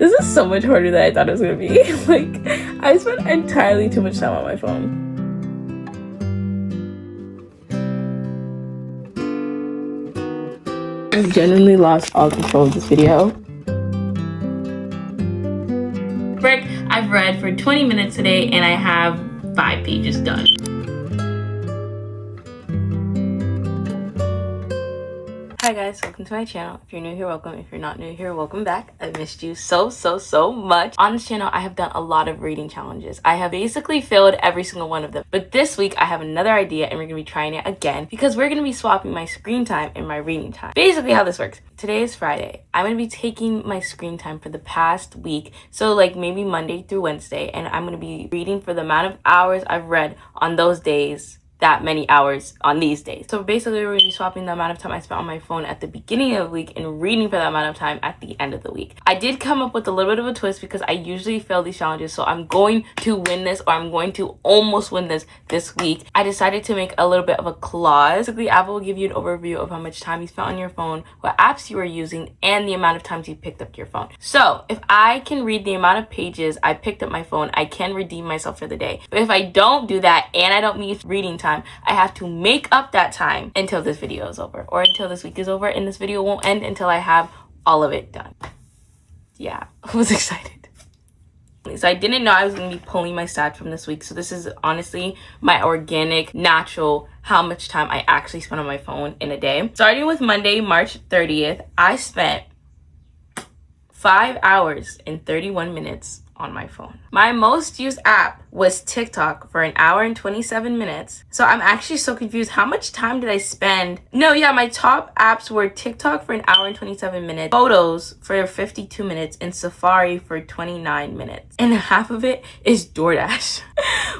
This is so much harder than I thought it was gonna be. Like, I spent entirely too much time on my phone. I've genuinely lost all control of this video. Frick, I've read for 20 minutes today and I have 5 pages done. Hi guys, welcome to my channel. If you're new here, welcome. If you're not new here, welcome back. I missed you so much. On this channel, I have done a lot of reading challenges. I have basically failed every single one of them. But this week, I have another idea and we're going to be trying it again because we're going to be swapping my screen time and my reading time. Basically how this works. Today is Friday. I'm going to be taking my screen time for the past week. So like maybe Monday through Wednesday. And I'm going to be reading for the amount of hours I've read on those days. That many hours on these days. So basically we're going to be swapping the amount of time I spent on my phone at the beginning of the week and reading for that amount of time at the end of the week. I did come up with a little bit of a twist because I usually fail these challenges, so I'm going to win this, or I'm going to almost win this week. I decided to make a little bit of a clause. Basically, Apple will give you an overview of how much time you spent on your phone, what apps you are using, and the amount of times you picked up your phone. So if I can read the amount of pages I picked up my phone, I can redeem myself for the day. But if I don't do that and I don't meet reading time, I have to make up that time until this video is over, or until this week is over, and this video won't end until I have all of it done. Yeah, I was excited. So I didn't know I was going to be pulling my stats from this week. So this is honestly my organic, natural, how much time I actually spent on my phone in a day. Starting with Monday, March 30th, I spent 5 hours and 31 minutes on my phone. My most used app was TikTok for 1 hour and 27 minutes. So I'm actually so confused. How much time did I spend? No, yeah, my top apps were TikTok for 1 hour and 27 minutes, Photos for 52 minutes, and Safari for 29 minutes. And half of it is DoorDash.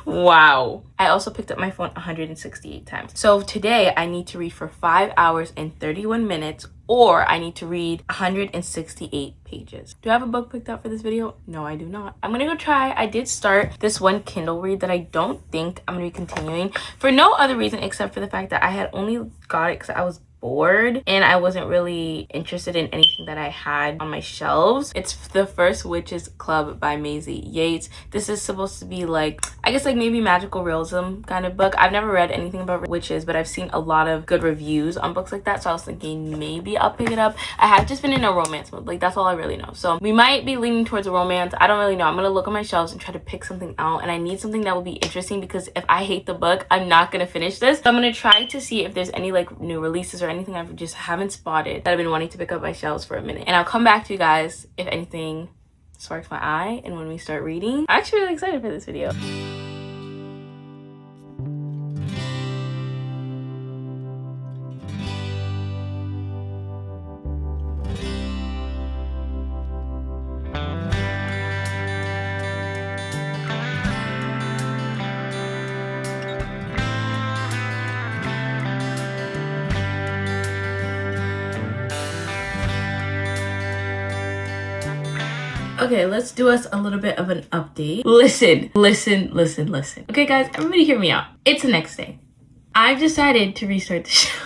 Wow. I also picked up my phone 168 times. So today I need to read for 5 hours and 31 minutes, or I need to read 168 pages. Do I have a book picked out for this video? No, I do not. I'm gonna go try. I did start this one Kindle read that I don't think I'm gonna be continuing for no other reason except for the fact that I had only got it because I was bored and I wasn't really interested in anything that I had on my shelves. It's The First Witches Club by Maisie Yates. This is supposed to be like, I guess like maybe magical realism kind of book. I've never read anything about witches, but I've seen a lot of good reviews on books like that, so I was thinking maybe I'll pick it up. I have just been in a romance mode, like that's all I really know. So we might be leaning towards a romance. I don't really know. I'm gonna look on my shelves and try to pick something out, and I need something that will be interesting because if I hate the book, I'm not gonna finish this. So I'm gonna try to see if there's any like new releases or anything I just haven't spotted that I've been wanting to pick up my shelves for a minute. And I'll come back to you guys if anything sparks my eye and when we start reading. I'm actually really excited for this video. Okay, let's do us a little bit of an update. Listen. Okay, guys, everybody hear me out. It's the next day. I've decided to restart the show.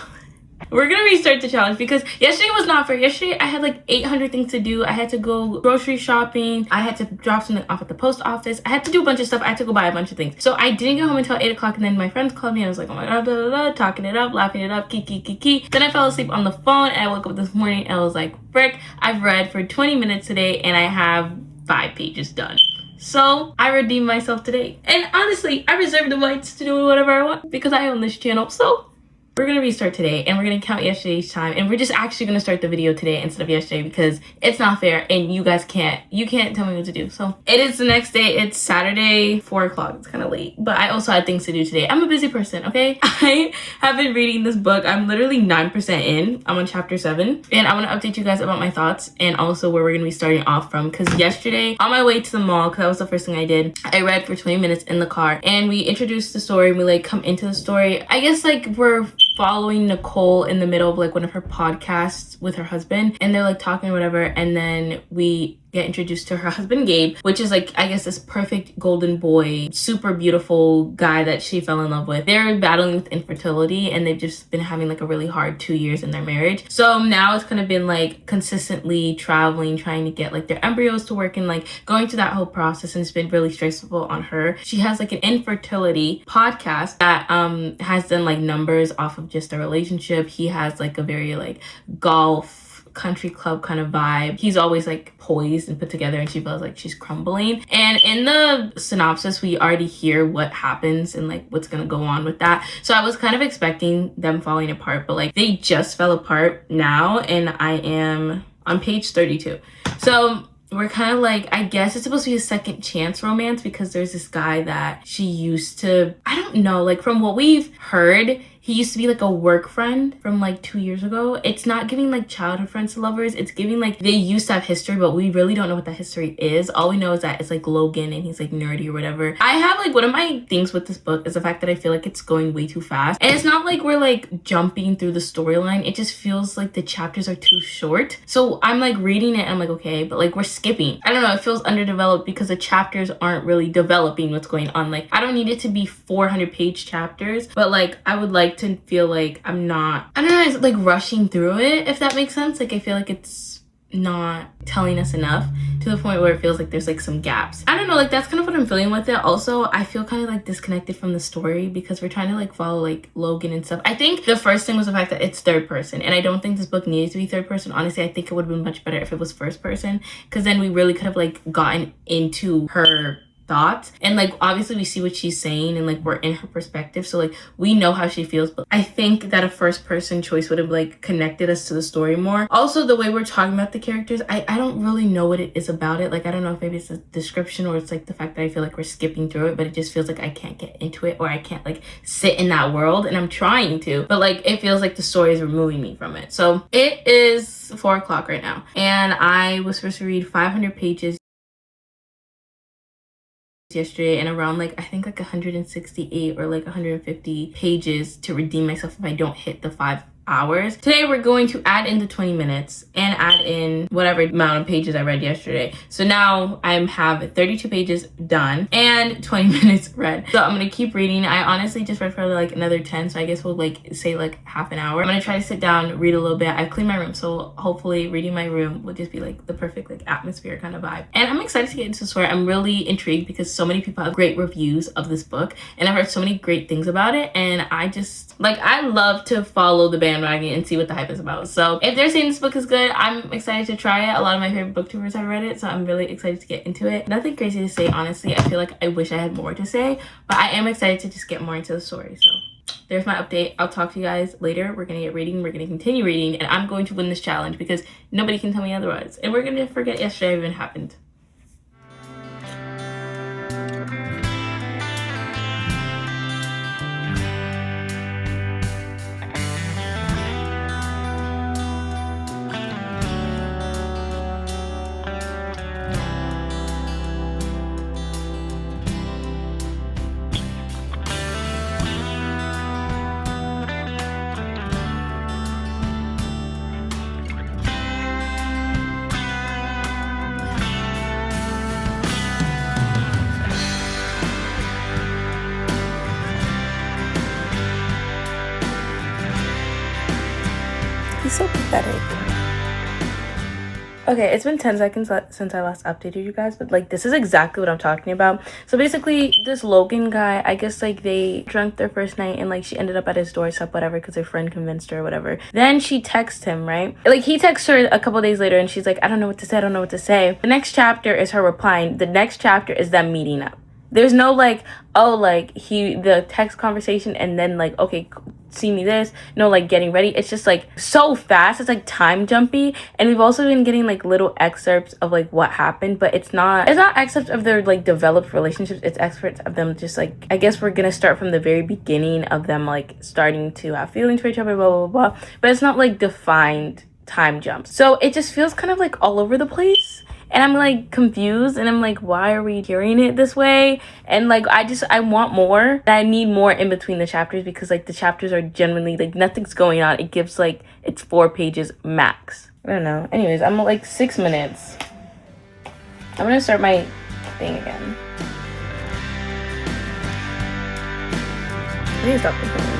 We're gonna restart the challenge because yesterday was not fair. Yesterday I had like 800 things to do. I had to go grocery shopping. I had to drop something off at the post office. I had to do a bunch of stuff. I had to go buy a bunch of things. So I didn't get home until 8 o'clock, and then my friends called me and I was like, oh my god, blah, blah, blah, talking it up, laughing it up, kiki. Then I fell asleep on the phone and I woke up this morning and I was like, frick, I've read for 20 minutes today and I have 5 pages done. So I redeemed myself today. And honestly, I reserve the rights to do whatever I want because I own this channel. So we're gonna restart today and we're gonna count yesterday's time, and we're just actually gonna start the video today instead of yesterday because it's not fair and you guys can't tell me what to do. So it is the next day. It's Saturday, 4 o'clock. It's kind of late, but I also had things to do today. I'm a busy person, okay? I have been reading this book. I'm literally 9% in. I'm on chapter 7, and I want to update you guys about my thoughts and also where we're gonna be starting off from, because yesterday on my way to the mall, because that was the first thing I did, I read for 20 minutes in the car and we introduced the story and we like come into the story. I guess like we're following Nicole in the middle of like one of her podcasts with her husband, and they're like talking or whatever, and then we get introduced to her husband Gabe, which is like, I guess, this perfect golden boy, super beautiful guy that she fell in love with. They're battling with infertility and they've just been having like a really hard 2 years in their marriage. So now it's kind of been like consistently traveling, trying to get like their embryos to work and like going through that whole process, and it's been really stressful on her. She has like an infertility podcast that has done like numbers off of just their relationship. He has like a very like golf country club kind of vibe. He's always like poised and put together, and she feels like she's crumbling. And in the synopsis, we already hear what happens and like what's gonna go on with that. So I was kind of expecting them falling apart, but like they just fell apart now, and I am on page 32. So we're kind of like, I guess it's supposed to be a second chance romance, because there's this guy that she used to, I don't know, like from what we've heard, he used to be like a work friend from like 2 years ago. It's not giving like childhood friends to lovers. It's giving like they used to have history, but we really don't know what that history is. All we know is that it's like Logan and he's like nerdy or whatever. I have like, one of my things with this book is the fact that I feel like it's going way too fast. And it's not like we're like jumping through the storyline. It just feels like the chapters are too short. So I'm like reading it and I'm like, okay, but like we're skipping. I don't know, it feels underdeveloped because the chapters aren't really developing what's going on. Like I don't need it to be 400-page chapters, but like I would like to feel like I don't know, it's like rushing through it, if that makes sense. Like I feel like it's not telling us enough to the point where it feels like there's like some gaps. I don't know, like that's kind of what I'm feeling with it. Also, I feel kind of like disconnected from the story because we're trying to like follow like Logan and stuff. I think the first thing was the fact that it's third person, and I don't think this book needed to be third person. Honestly, I think it would have been much better if it was first person, because then we really could have like gotten into her thoughts, and like obviously we see what she's saying and like we're in her perspective, so like we know how she feels. But I think that a first person choice would have like connected us to the story more. Also, the way we're talking about the characters, I don't really know what it is about it. Like I don't know if maybe it's the description or it's like the fact that I feel like we're skipping through it, but it just feels like I can't get into it, or I can't like sit in that world, and I'm trying to, but like it feels like the story is removing me from it. So it is 4 o'clock right now, and I was supposed to read 500 pages yesterday, and around like I think like 168 or like 150 pages to redeem myself if I don't hit the 5 hours. Today we're going to add in the 20 minutes and add in whatever amount of pages I read yesterday. So now I have 32 pages done and 20 minutes read. So I'm gonna keep reading. I honestly just read for like another 10, so I guess we'll like say like half an hour. I'm gonna try to sit down, read a little bit. I've cleaned my room, so hopefully reading my room will just be like the perfect like atmosphere kind of vibe. And I'm excited to get into the story. I'm really intrigued because so many people have great reviews of this book, and I've heard so many great things about it, and I just like, I love to follow the bandwagon and see what the hype is about. So if they're saying this book is good, I'm excited to try it. A lot of my favorite booktubers have read it, so I'm really excited to get into it. Nothing crazy to say, honestly. I feel like I wish I had more to say, but I am excited to just get more into the story. So there's my update. I'll talk to you guys later. We're gonna get reading, we're gonna continue reading, and I'm going to win this challenge because nobody can tell me otherwise. And we're gonna forget yesterday even happened. He's so pathetic. Okay, it's been 10 seconds since I last updated you guys, but like this is exactly what I'm talking about. So basically this Logan guy, I guess like they drank their first night and like she ended up at his doorstep, whatever, because her friend convinced her or whatever. Then she texts him, right? Like he texts her a couple days later and she's like, I don't know what to say, I don't know what to say. The next chapter is her replying. The next chapter is them meeting up. There's no like, oh, like the text conversation and then like, okay, see me this, no, like getting ready. It's just like so fast. It's like time jumpy. And we've also been getting like little excerpts of like what happened, but it's not excerpts of their like developed relationships. It's excerpts of them just like, I guess we're gonna start from the very beginning of them like starting to have feelings for each other, blah blah blah, but it's not like defined time jumps. So it just feels kind of like all over the place. And I'm like confused and I'm like, why are we hearing it this way? And like I want more. I need more in between the chapters because like the chapters are genuinely like nothing's going on. It gives like it's 4 pages max. I don't know. Anyways, I'm at like 6 minutes. I'm gonna start my thing again. I need to stop complaining.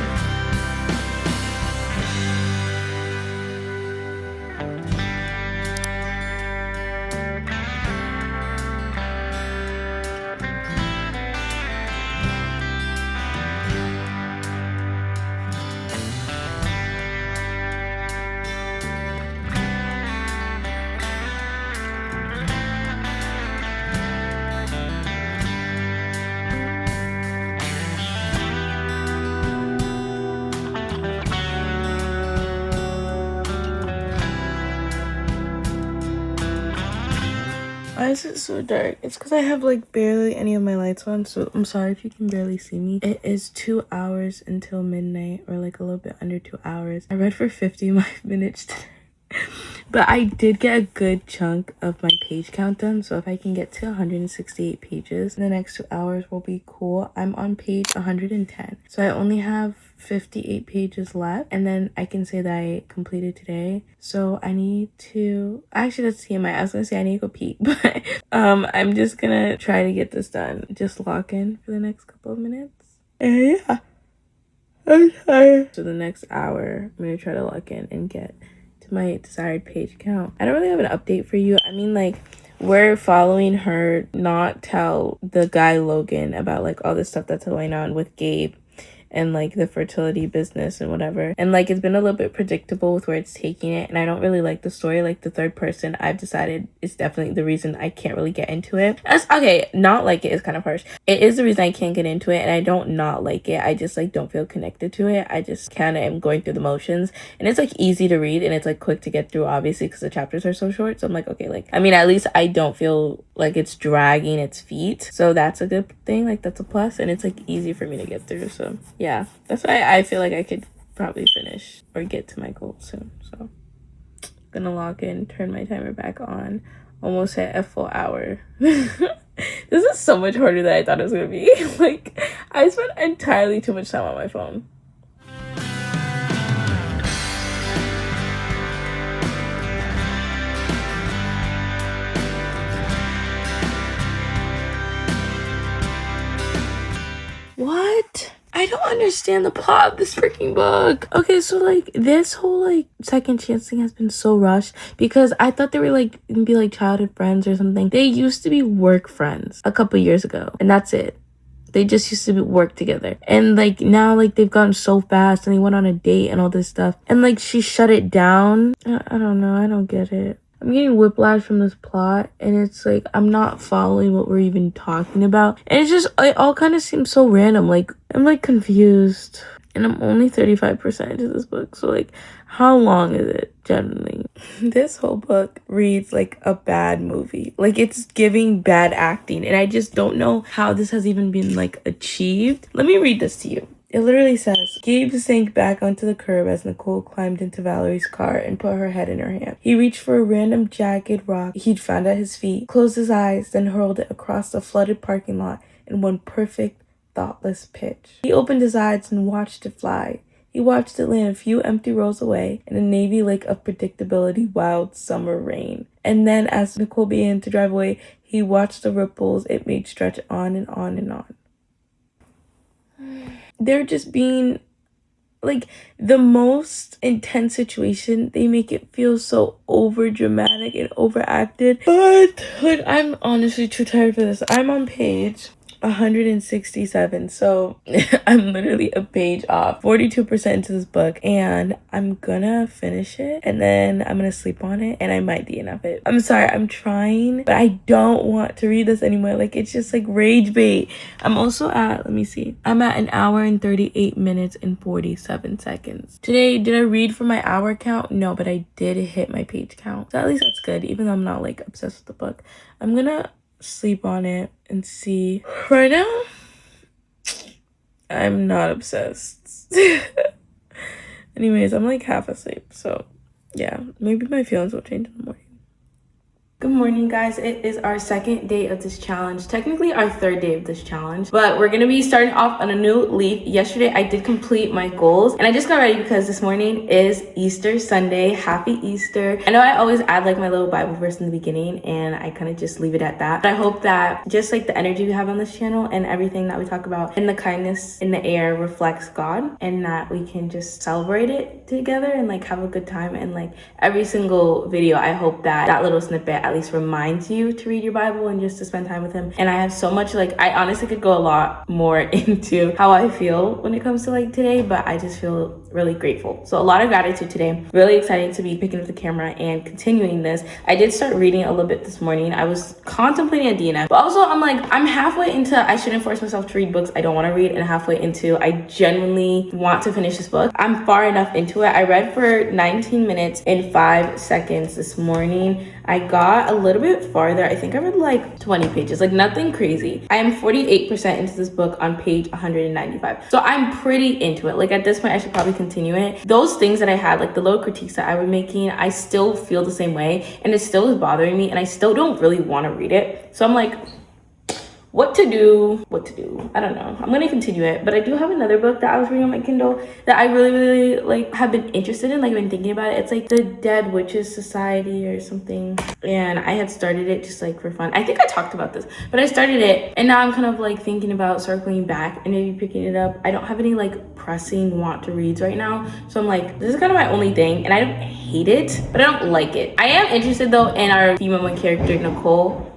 Why is it so dark? It's because I have like barely any of my lights on, so I'm sorry if you can barely see me. It is 2 hours until midnight, or like a little bit under 2 hours. I read for 55 minutes today. But I did get a good chunk of my page count done, so if I can get to 168 pages in the next 2 hours will be cool. I'm on page 110, so I only have 58 pages left, and then I can say that I completed today. So I need to actually, that's TMI. I was gonna say I need to go pee, but I'm just gonna try to get this done. Just lock in for the next couple of minutes, and yeah, I'm tired. So the next hour I'm gonna try to lock in and get to my desired page count. I don't really have an update for you. I mean, like, we're following her not tell the guy Logan about like all this stuff that's going on with Gabe and like the fertility business and whatever, and like it's been a little bit predictable with where it's taking it, and I don't really like the story. Like the third person, I've decided is definitely the reason I can't really get into it. That's okay, not like it is kind of harsh. It is the reason I can't get into it, and I don't not like it. I just like don't feel connected to it. I just kind of am going through the motions, and it's like easy to read and it's like quick to get through, obviously, because the chapters are so short. So I'm like, okay, like, I mean, at least I don't feel like it's dragging its feet, so that's a good thing. Like that's a plus, and it's like easy for me to get through. So yeah, that's why I feel like I could probably finish or get to my goal soon. So gonna log in, turn my timer back on, almost hit a full hour. This is so much harder than I thought it was gonna be. Like, I spent entirely too much time on my phone. What? I don't understand the plot of this freaking book. Okay, so like this whole like second chance thing has been so rushed because I thought they were like gonna be like childhood friends or something. They used to be work friends a couple years ago, and that's it. They just used to work together, and like now like they've gotten so fast and they went on a date and all this stuff, and like she shut it down. I don't know, I don't get it. I'm getting whiplash from this plot, and it's like I'm not following what we're even talking about, and it's just, it all kind of seems so random. Like I'm like confused, and I'm only 35% into this book, so like how long is it generally? This whole book reads like a bad movie. Like it's giving bad acting, and I just don't know how this has even been like achieved. Let me read this to you. It literally says, Gabe sank back onto the curb as Nicole climbed into Valerie's car and put her head in her hand. He reached for a random jagged rock he'd found at his feet, closed his eyes, then hurled it across the flooded parking lot in one perfect, thoughtless pitch. He opened his eyes and watched it fly. He watched it land a few empty rows away in a navy lake of predictability wild summer rain. And then as Nicole began to drive away, he watched the ripples it made stretch on and on and on. They're just being like the most intense situation. They make it feel so over dramatic and overacted, but like I'm honestly too tired for this. I'm on page 167, so I'm literally a page off, 42% into this book, and I'm gonna finish it and then I'm gonna sleep on it and I might DNF it. I'm sorry, I'm trying, but I don't want to read this anymore. Like it's just like rage bait. I'm also at, let me see, I'm at 1 hour and 38 minutes and 47 seconds. Today, did I read for my hour count? No, but I did hit my page count, so at least that's good, even though I'm not like obsessed with the book. I'm gonna sleep on it and see. Right now I'm not obsessed. Anyways, I'm like half asleep, so yeah, maybe my feelings will change in the morning. Good morning, guys. It is our second day of this challenge, technically our third day of this challenge, but we're gonna be starting off on a new leaf. Yesterday I did complete my goals and I just got ready because this morning is Easter Sunday. Happy Easter. I know I always add like my little Bible verse in the beginning and I kind of just leave it at that, but I hope that just like the energy we have on this channel and everything that we talk about and the kindness in the air reflects God, and that we can just celebrate it together and like have a good time. And like every single video, I hope that that little snippet at least reminds you to read your Bible and just to spend time with him. And I have so much, like, I honestly could go a lot more into how I feel when it comes to like today, but I just feel really grateful. So a lot of gratitude today. Really excited to be picking up the camera and continuing this. I did start reading a little bit this morning. I was contemplating a DNF, but also I'm like, I'm halfway into I shouldn't force myself to read books I don't want to read, and halfway into I genuinely want to finish this book. I'm far enough into it. I read for 19 minutes and 5 seconds this morning. I got a little bit farther. I think I read like 20 pages, like nothing crazy. I am 48% into this book on page 195. So I'm pretty into it. Like at this point, I should probably continue it. Those things that I had, like the little critiques that I was making, I still feel the same way and it still is bothering me and I still don't really want to read it. So I'm like, what to do. I don't know. I'm gonna continue it, but I do have another book that I was reading on my Kindle that I really like have been interested in, like I've been thinking about it. It's like the Dead Witches Society or something, and I had started it just like for fun. I think I talked about this, but I started it and now I'm kind of like thinking about circling back and maybe picking it up. I don't have any like pressing want to reads right now, so I'm like, this is kind of my only thing, and I don't hate it, but I don't like it. I am interested though in our female main character Nicole.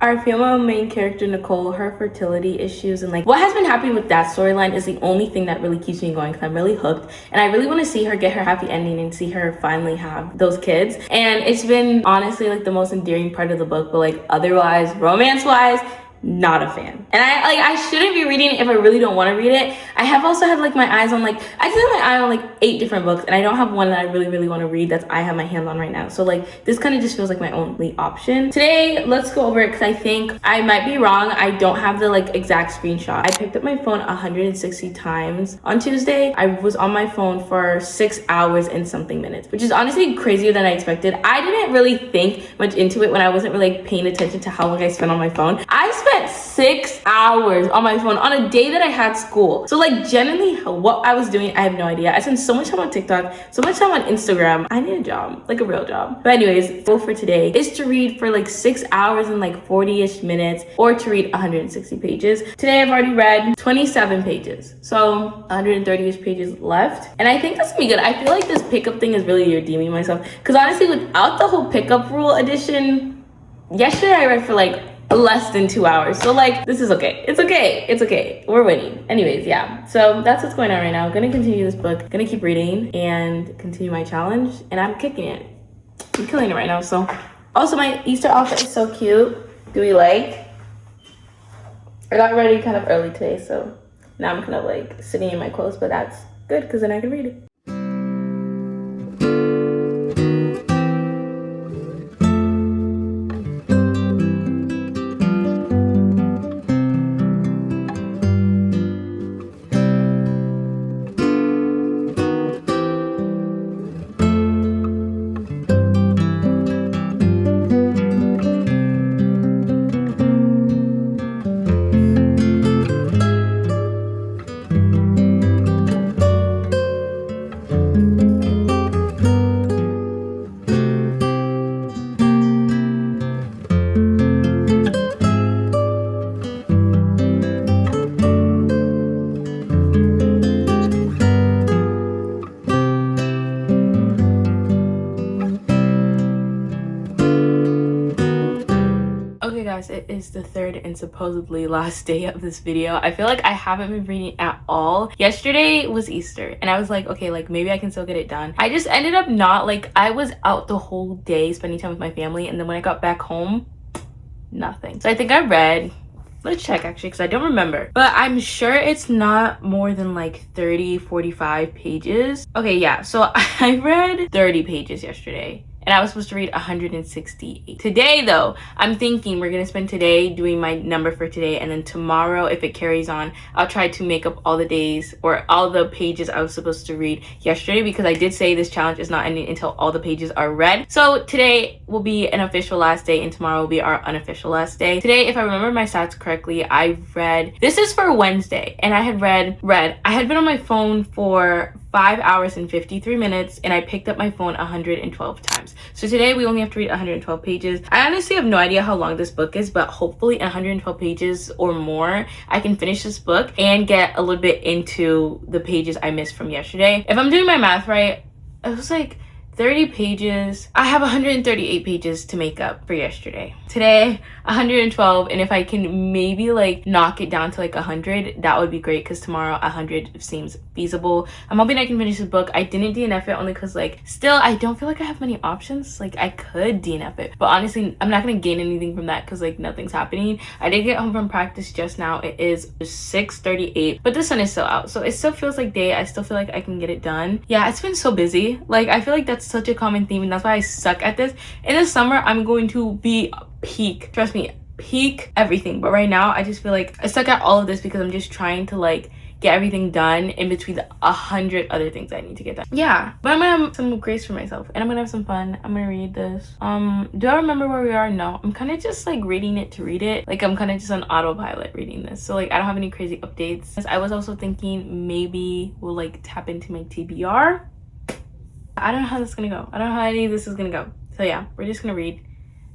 Our female main character, Nicole, her fertility issues, and like what has been happening with that storyline is the only thing that really keeps me going, because I'm really hooked and I really want to see her get her happy ending and see her finally have those kids. And it's been honestly like the most endearing part of the book, but like otherwise, romance-wise, not a fan. And I shouldn't be reading it if I really don't want to read it. I have also had like my eyes on like, I just have my eye on like 8 different books and I don't have one that I really want to read that I have my hands on right now. So like this kind of just feels like my only option. Today, let's go over it because I think I might be wrong. I don't have the like exact screenshot. I picked up my phone 160 times on Tuesday. I was on my phone for 6 hours and something minutes, which is honestly crazier than I expected. I didn't really think much into it when I wasn't really like paying attention to how long I spent on my phone. I spent 6 hours on my phone on a day that I had school. So like generally what I was doing, I have no idea. I spent so much time on TikTok, so much time on Instagram. I need a job, like a real job. But anyways, goal for today is to read for like 6 hours and like 40-ish minutes, or to read 160 pages. Today I've already read 27 pages. So 130-ish pages left. And I think that's gonna be good. I feel like this pickup thing is really redeeming myself. Because honestly, without the whole pickup rule edition, yesterday I read for like less than 2 hours. So like this is okay. It's okay. We're winning. Anyways, yeah. So that's what's going on right now. I'm gonna continue this book, gonna keep reading and continue my challenge, and I'm kicking it. I'm killing it right now. So also my Easter outfit is so cute. Do we like? I got ready kind of early today, so now I'm kind of like sitting in my clothes, but that's good because then I can read it. Okay guys, it is the third and supposedly last day of this video. I feel like I haven't been reading at all. Yesterday was Easter and I was like, okay, like maybe I can still get it done. I just ended up not, like I was out the whole day spending time with my family, and then when I got back home, nothing. So I think I read, let's check actually because I don't remember, but I'm sure it's not more than like 30-45 pages. Okay, yeah, so I read 30 pages yesterday and I was supposed to read 168. Today though, I'm thinking we're gonna spend today doing my number for today, and then tomorrow, if it carries on, I'll try to make up all the days or all the pages I was supposed to read yesterday, because I did say this challenge is not ending until all the pages are read. So today will be an official last day and tomorrow will be our unofficial last day. Today, if I remember my stats correctly, I read, this is for Wednesday, and I had I had been on my phone for 5 hours and 53 minutes, and I picked up my phone 112 times. So today we only have to read 112 pages. I honestly have no idea how long this book is, but hopefully in 112 pages or more, I can finish this book and get a little bit into the pages I missed from yesterday. If I'm doing my math right, it was like 30 pages. I have 138 pages to make up for yesterday. Today, 112, and if I can maybe like knock it down to like 100, that would be great, because tomorrow 100 seems feasible. I'm hoping I can finish this book. I didn't DNF it only because like still I don't feel like I have many options. Like I could DNF it, but honestly I'm not gonna gain anything from that because like nothing's happening. I did get home from practice just now. It is 6:38, but the sun is still out, so it still feels like day. I still feel like I can get it done. Yeah, it's been so busy. Like I feel like that's such a common theme, and that's why I suck at this. In the summer I'm going to be peak, trust me, peak everything, but right now I just feel like I suck at all of this because I'm just trying to like get everything done in between the 100 other things I need to get done. Yeah, but I'm gonna have some grace for myself and I'm gonna have some fun. I'm gonna read this. Do I remember where we are? No, I'm kind of just like reading it to read it. Like I'm kind of just on autopilot reading this, so like I don't have any crazy updates. I was also thinking maybe we'll like tap into my TBR. I don't know how this is gonna go. I don't know how any of this is gonna go. So yeah, we're just gonna read.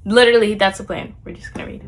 Literally, that's the plan. We're just gonna read.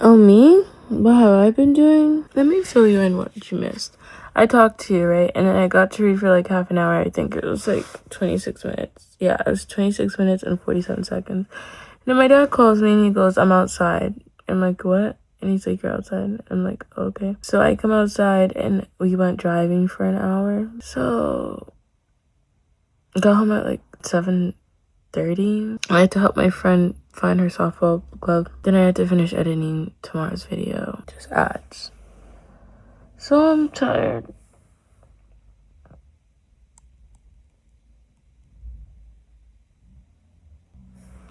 Oh, me? What have I been doing? Let me fill you in what you missed. I talked to you, right? And then I got to read for like half an hour. I think it was like 26 minutes. Yeah, it was 26 minutes and 47 seconds. And then my dad calls me and he goes, I'm outside. I'm like, what? And he's like, you're outside? I'm like, okay. So I come outside and we went driving for an hour. So I got home at like 7:30. I had to help my friend find her softball glove. Then I had to finish editing tomorrow's video. Just ads. So I'm tired.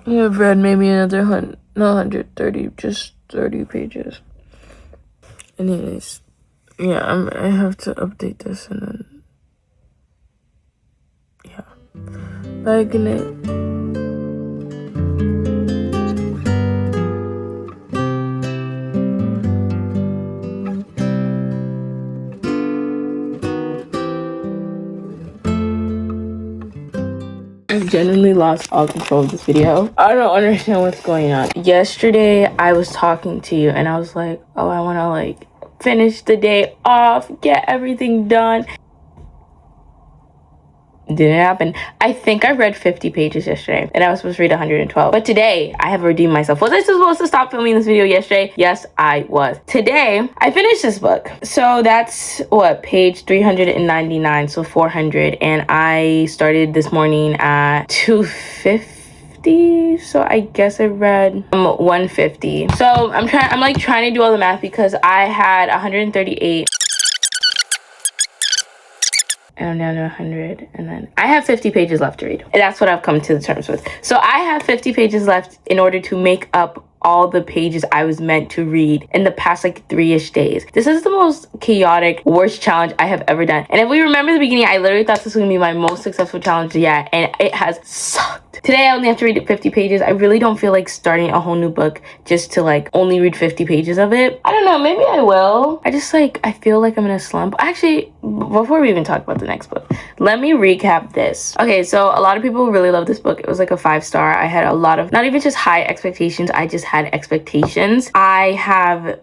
I've read maybe another 130, just 30 pages. Anyways, yeah, I have to update this and then, yeah. Bye, good night. I've genuinely lost all control of this video. I don't understand what's going on. Yesterday, I was talking to you and I was like, oh, I want to like finish the day off, get everything done. Didn't happen. I think I read 50 pages yesterday and I was supposed to read 112. But today, I have redeemed myself. Was I supposed to stop filming this video yesterday? Yes, I was. Today, I finished this book. So that's what, page 399, so 400. And I started this morning at 2:50. So I guess I read 150. So I'm trying to do all the math because I had 138. And I'm down to 100, and then I have 50 pages left to read. And that's what I've come to the terms with. So I have 50 pages left in order to make up all the pages I was meant to read in the past like 3-ish days. This is the most chaotic, worst challenge I have ever done. And if we remember the beginning, I literally thought this was gonna be my most successful challenge yet, and it has sucked. Today I only have to read 50 pages. I really don't feel like starting a whole new book just to like only read 50 pages of it. I don't know, maybe I will. I just like, I feel like I'm in a slump. Actually, before we even talk about the next book, let me recap this. Okay, so a lot of people really love this book. It was like a 5-star. I had a lot of, not even just high expectations, I just had expectations. I have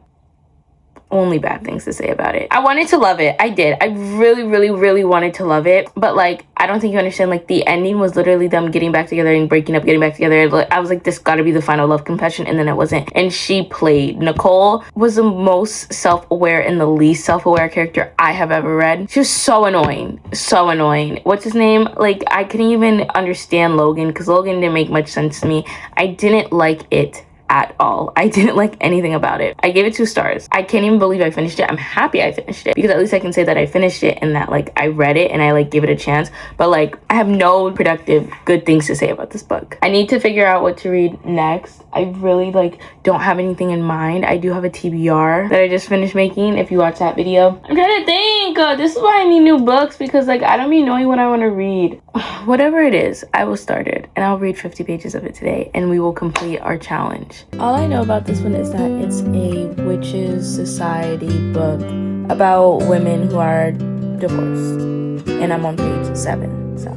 only bad things to say about it. I wanted to love it. I did. I really wanted to love it. But like, I don't think you understand, like the ending was literally them getting back together and breaking up, getting back together. Like, I was like, this gotta be the final love confession, and then it wasn't. And she played. Nicole was the most self-aware and the least self-aware character I have ever read. She was so annoying. So annoying. What's his name? Like, I couldn't even understand Logan because Logan didn't make much sense to me. I didn't like it at all. I didn't like anything about it. I gave it 2 stars. I can't even believe I finished it. I'm happy I finished it because at least I can say that I finished it and that like I read it and I like gave it a chance. But like, I have no productive good things to say about this book. I need to figure out what to read next. I really like don't have anything in mind. I do have a TBR that I just finished making. If you watch that video, I'm trying to think. This is why I need new books, because like I don't be knowing what I want to read. Whatever it is, I will start it and I'll read 50 pages of it today and we will complete our challenge. All I know about this one is that it's a witches society book about women who are divorced, and I'm on page 7, so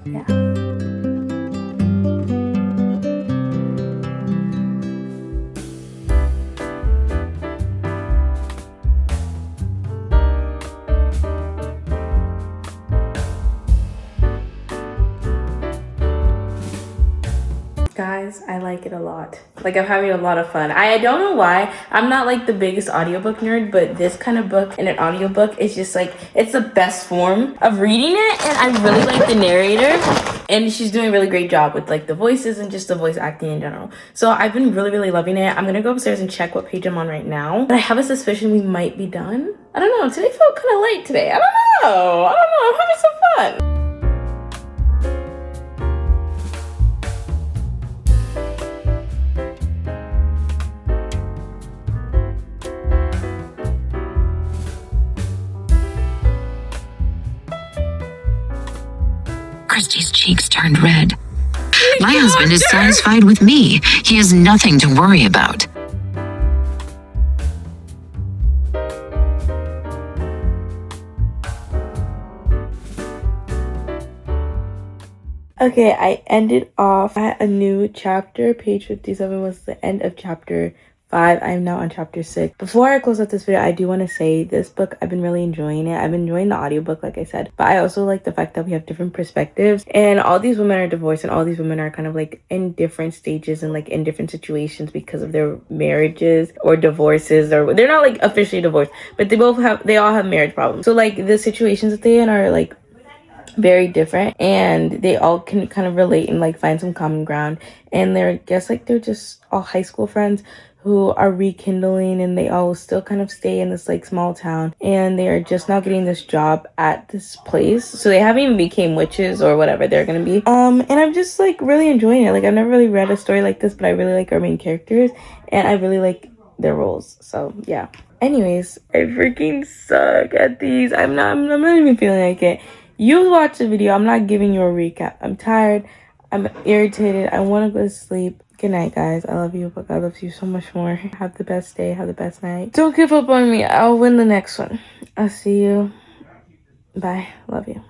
yeah. Guys, I like it a lot. Like, I'm having a lot of fun. I don't know why. I'm not like the biggest audiobook nerd, but this kind of book in an audiobook is just like, it's the best form of reading it. And I really like the narrator, and she's doing a really great job with like the voices and just the voice acting in general. So I've been really loving it. I'm gonna go upstairs and check what page I'm on right now, but I have a suspicion we might be done. I don't know. Today felt kind of late today. I don't know. I'm having some fun. Christy's cheeks turned red. My husband is satisfied with me. He has nothing to worry about. Okay, I ended off at a new chapter. Page 57 was the end of chapter 5. I'm now on chapter 6. Before I close out this video, I do want to say this book, I've been really enjoying it. I've been enjoying the audiobook, like I said, but I also like the fact that we have different perspectives, and all these women are divorced, and all these women are kind of like in different stages and like in different situations because of their marriages or divorces, or they're not like officially divorced, but they all have marriage problems. So like the situations that they're in are like very different, and they all can kind of relate and like find some common ground, and they're just all high school friends who are rekindling, and they all still kind of stay in this like small town, and they are just now getting this job at this place, so they haven't even became witches or whatever they're gonna be. And I'm just like really enjoying it. Like, I've never really read a story like this, but I really like our main characters and I really like their roles, so yeah. Anyways, I freaking suck at these. I'm not even feeling like it. You watch the video. I'm not giving you a recap. I'm tired. I'm irritated. I want to go to sleep. Good night, guys. I love you, but God loves you so much more. Have the best day. Have the best night. Don't give up on me. I'll win the next one. I'll see you. Bye. Love you.